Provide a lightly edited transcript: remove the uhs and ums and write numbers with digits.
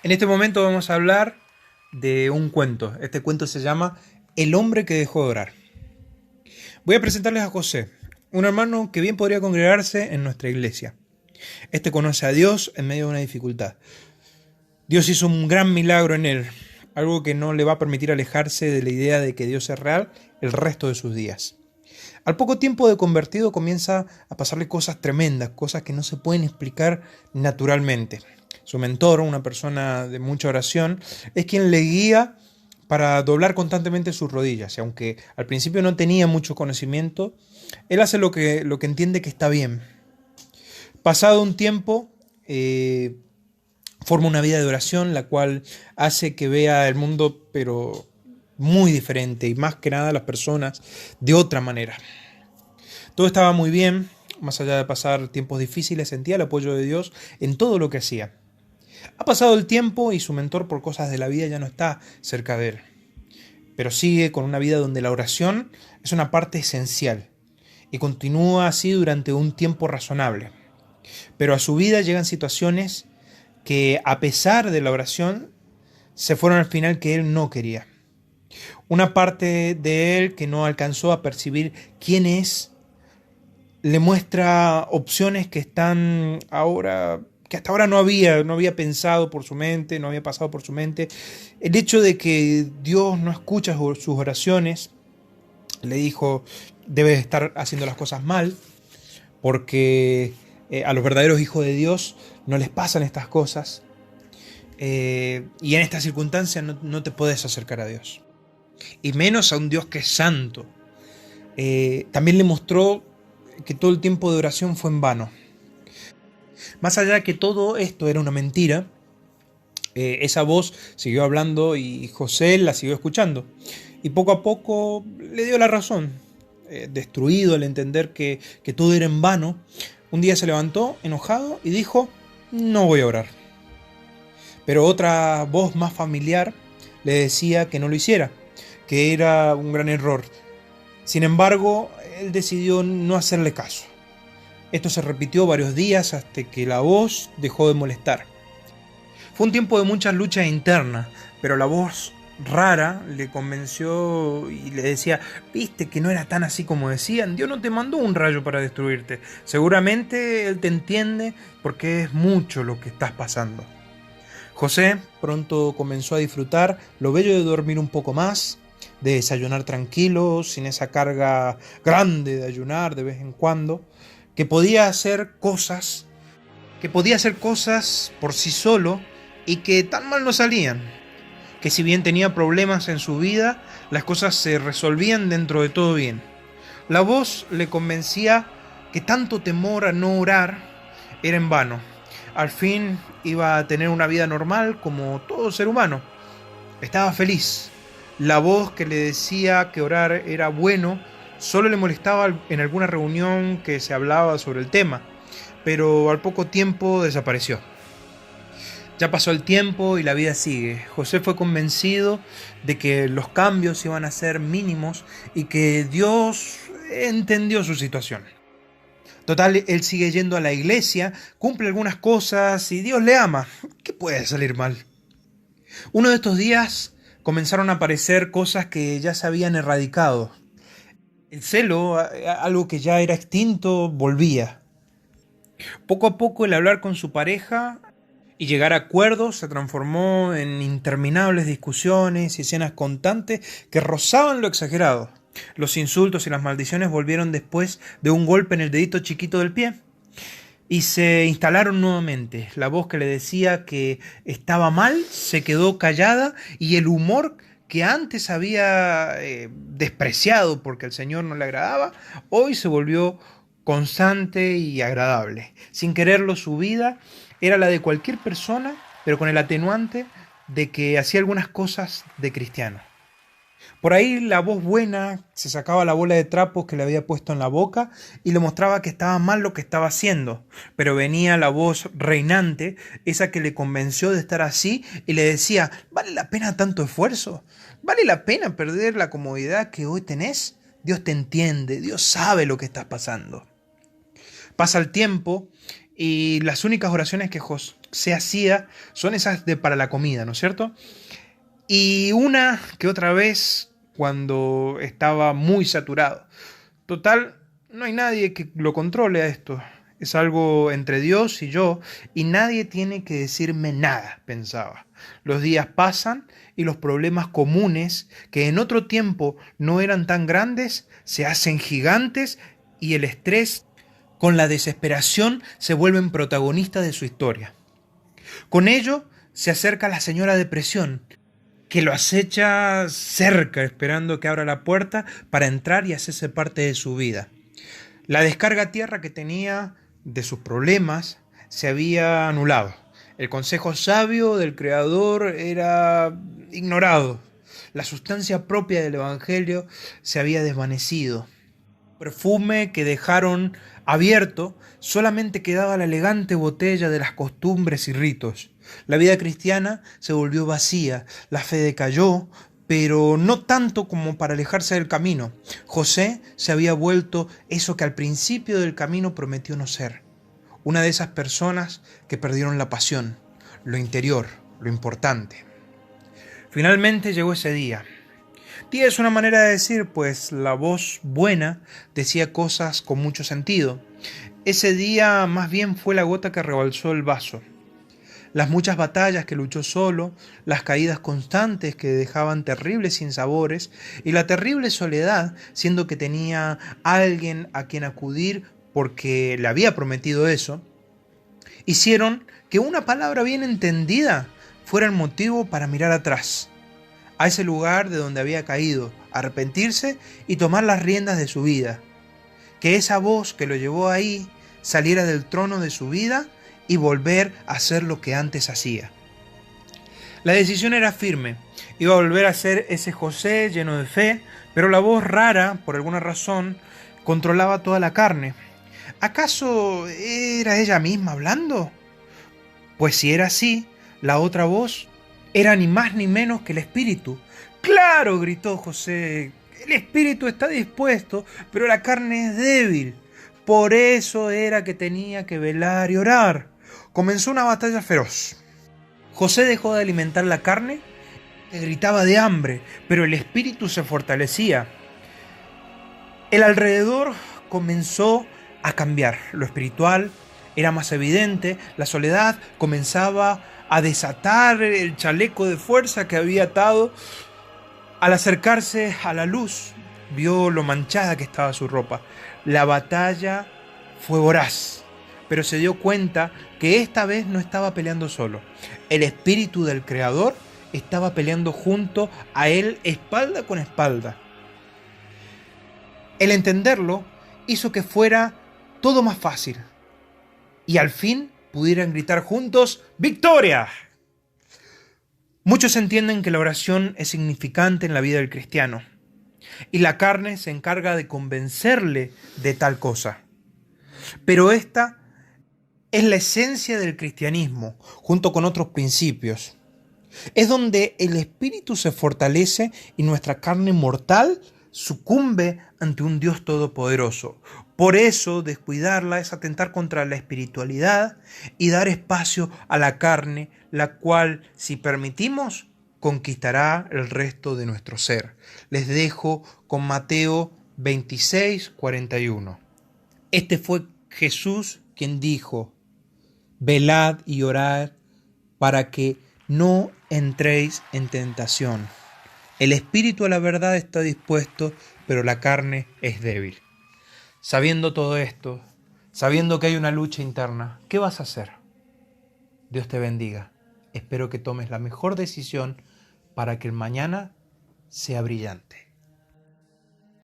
En este momento vamos a hablar de un cuento. Este cuento se llama El hombre que dejó de orar. Voy a presentarles a José, un hermano que bien podría congregarse en nuestra iglesia. Este conoce a Dios en medio de una dificultad. Dios hizo un gran milagro en él, algo que no le va a permitir alejarse de la idea de que Dios es real el resto de sus días. Al poco tiempo de convertido comienza a pasarle cosas tremendas, cosas que no se pueden explicar naturalmente. Su mentor, una persona de mucha oración, es quien le guía para doblar constantemente sus rodillas. Y aunque al principio no tenía mucho conocimiento, él hace lo que entiende que está bien. Pasado un tiempo, forma una vida de oración, la cual hace que vea el mundo, pero muy diferente, y más que nada las personas de otra manera. Todo estaba muy bien, más allá de pasar tiempos difíciles, sentía el apoyo de Dios en todo lo que hacía. Ha pasado el tiempo y su mentor por cosas de la vida ya no está cerca de él, pero sigue con una vida donde la oración es una parte esencial y continúa así durante un tiempo razonable. Pero a su vida llegan situaciones que, a pesar de la oración, se fueron al final que él no quería. Una parte de él que no alcanzó a percibir quién es, le muestra opciones que están ahora, que hasta ahora no había pensado por su mente, no había pasado por su mente. El hecho de que Dios no escucha sus oraciones, le dijo, debes estar haciendo las cosas mal, porque a los verdaderos hijos de Dios no les pasan estas cosas, y en estas circunstancias no te puedes acercar a Dios, y menos a un Dios que es santo. También le mostró que todo el tiempo de oración fue en vano. Más allá de que todo esto era una mentira, esa voz siguió hablando y José la siguió escuchando. Y poco a poco le dio la razón. Destruido al entender que todo era en vano, un día se levantó enojado y dijo, no voy a orar. Pero otra voz más familiar le decía que no lo hiciera, que era un gran error. Sin embargo, él decidió no hacerle caso. Esto se repitió varios días hasta que la voz dejó de molestar. Fue un tiempo de muchas luchas internas, pero la voz rara le convenció y le decía, viste que no era tan así como decían, Dios no te mandó un rayo para destruirte, seguramente Él te entiende porque es mucho lo que estás pasando. José pronto comenzó a disfrutar lo bello de dormir un poco más, de desayunar tranquilo, sin esa carga grande de ayunar de vez en cuando, que podía hacer cosas, que podía hacer cosas por sí solo y que tan mal no salían, que si bien tenía problemas en su vida, las cosas se resolvían dentro de todo bien. La voz le convencía que tanto temor a no orar era en vano. Al fin iba a tener una vida normal como todo ser humano. Estaba feliz. La voz que le decía que orar era bueno solo le molestaba en alguna reunión que se hablaba sobre el tema, pero al poco tiempo desapareció. Ya pasó el tiempo y la vida sigue. José fue convencido de que los cambios iban a ser mínimos y que Dios entendió su situación. Total, él sigue yendo a la iglesia, cumple algunas cosas y Dios le ama. ¿Qué puede salir mal? Uno de estos días comenzaron a aparecer cosas que ya se habían erradicado. El celo, algo que ya era extinto, volvía. Poco a poco el hablar con su pareja y llegar a acuerdos se transformó en interminables discusiones y escenas constantes que rozaban lo exagerado. Los insultos y las maldiciones volvieron después de un golpe en el dedito chiquito del pie y se instalaron nuevamente. La voz que le decía que estaba mal se quedó callada y el humor que antes había despreciado porque el Señor no le agradaba, hoy se volvió constante y agradable. Sin quererlo, su vida era la de cualquier persona, pero con el atenuante de que hacía algunas cosas de cristiano. Por ahí la voz buena se sacaba la bola de trapos que le había puesto en la boca y le mostraba que estaba mal lo que estaba haciendo. Pero venía la voz reinante, esa que le convenció de estar así y le decía, ¿vale la pena tanto esfuerzo? ¿Vale la pena perder la comodidad que hoy tenés? Dios te entiende, Dios sabe lo que estás pasando. Pasa el tiempo y las únicas oraciones que José hacía son esas de para la comida, ¿no es cierto? Y una que otra vez cuando estaba muy saturado. Total, no hay nadie que lo controle a esto. Es algo entre Dios y yo, y nadie tiene que decirme nada, pensaba. Los días pasan y los problemas comunes, que en otro tiempo no eran tan grandes, se hacen gigantes y el estrés con la desesperación se vuelven protagonistas de su historia. Con ello se acerca la señora depresión, que lo acecha cerca, esperando que abra la puerta para entrar y hacerse parte de su vida. La descarga a tierra que tenía de sus problemas se había anulado. El consejo sabio del Creador era ignorado. La sustancia propia del Evangelio se había desvanecido. Perfume que dejaron abierto, solamente quedaba la elegante botella de las costumbres y ritos. La vida cristiana se volvió vacía, la fe decayó, pero no tanto como para alejarse del camino. José se había vuelto eso que al principio del camino prometió no ser. Una de esas personas que perdieron la pasión, lo interior, lo importante. Finalmente llegó ese día. Día es una manera de decir, pues la voz buena decía cosas con mucho sentido. Ese día más bien fue la gota que rebalsó el vaso. Las muchas batallas que luchó solo, las caídas constantes que dejaban terribles sinsabores y la terrible soledad, siendo que tenía alguien a quien acudir porque le había prometido eso, hicieron que una palabra bien entendida fuera el motivo para mirar atrás, a ese lugar de donde había caído, arrepentirse y tomar las riendas de su vida. Que esa voz que lo llevó ahí saliera del trono de su vida y volver a hacer lo que antes hacía. La decisión era firme, iba a volver a ser ese José lleno de fe, pero la voz rara, por alguna razón, controlaba toda la carne. ¿Acaso era ella misma hablando? Pues si era así, la otra voz era ni más ni menos que el espíritu. ¡Claro!, gritó José, el espíritu está dispuesto, pero la carne es débil. Por eso era que tenía que velar y orar. Comenzó una batalla feroz. José dejó de alimentar la carne, que gritaba de hambre, pero el espíritu se fortalecía. El alrededor comenzó a cambiar. Lo espiritual era más evidente, la soledad comenzaba a desatar el chaleco de fuerza que había atado. Al acercarse a la luz, vio lo manchada que estaba su ropa. La batalla fue voraz, pero se dio cuenta que esta vez no estaba peleando solo. El espíritu del Creador estaba peleando junto a él, espalda con espalda. El entenderlo hizo que fuera todo más fácil y al fin pudieran gritar juntos ¡Victoria! Muchos entienden que la oración es significante en la vida del cristiano y la carne se encarga de convencerle de tal cosa. Pero esta es la esencia del cristianismo, junto con otros principios. Es donde el espíritu se fortalece y nuestra carne mortal sucumbe ante un Dios todopoderoso. Por eso, descuidarla es atentar contra la espiritualidad y dar espacio a la carne, la cual, si permitimos, conquistará el resto de nuestro ser. Les dejo con Mateo 26:41. Este fue Jesús quien dijo: velad y orad para que no entréis en tentación. El espíritu a la verdad está dispuesto, pero la carne es débil. Sabiendo todo esto, sabiendo que hay una lucha interna, ¿qué vas a hacer? Dios te bendiga. Espero que tomes la mejor decisión para que el mañana sea brillante.